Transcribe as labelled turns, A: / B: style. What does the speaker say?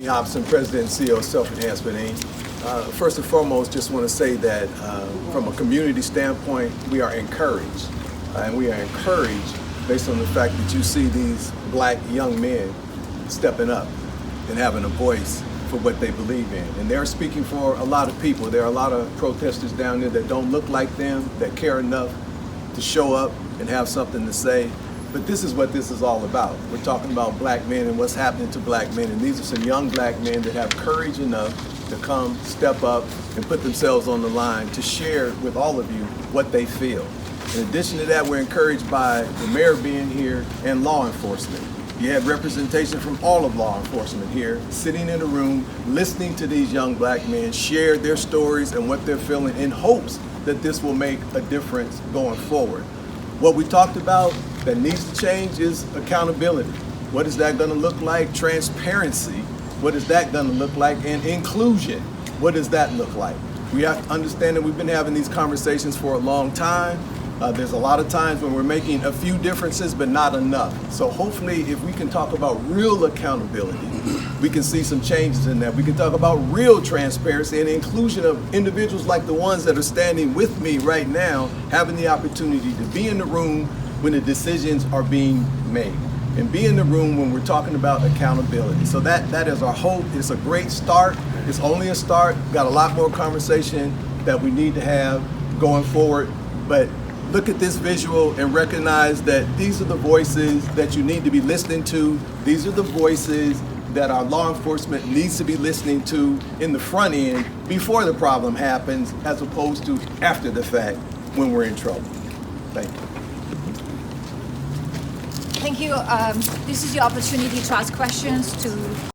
A: Hopson, President and CEO of Self-Enhancement, Inc. First and foremost, just want to say that from a community standpoint, we are encouraged. And we are encouraged based on the fact that you see these black young men stepping up and having a voice for what they believe in. And they're speaking for a lot of people. There are a lot of protesters down there that don't look like them, that care enough to show up and have something to say. But this is what this is all about. We're talking about black men and what's happening to black men. And these are some young black men that have courage enough to come, step up, and put themselves on the line to share with all of you what they feel. In addition to that, we're encouraged by the mayor being here and law enforcement. You had representation from all of law enforcement here, sitting in a room, listening to these young black men share their stories and what they're feeling in hopes that this will make a difference going forward. What we talked about that needs to change is accountability. What is that going to look like? Transparency. What is that going to look like? And inclusion. What does that look like? We have to understand that we've been having these conversations for a long time. There's a lot of times when we're making a few differences, but not enough. So hopefully, if we can talk about real accountability, we can see some changes in that. We can talk about real transparency and inclusion of individuals like the ones that are standing with me right now, having the opportunity to be in the room when the decisions are being made, and be in the room when we're talking about accountability. So that is our hope. It's a great start. It's only a start. We've got a lot more conversation that we need to have going forward. But look at this visual and recognize that these are the voices that you need to be listening to. These are the voices that our law enforcement needs to be listening to in the front end before the problem happens, as opposed to after the fact when we're in trouble. Thank you.
B: Thank you. This is your opportunity to ask questions, to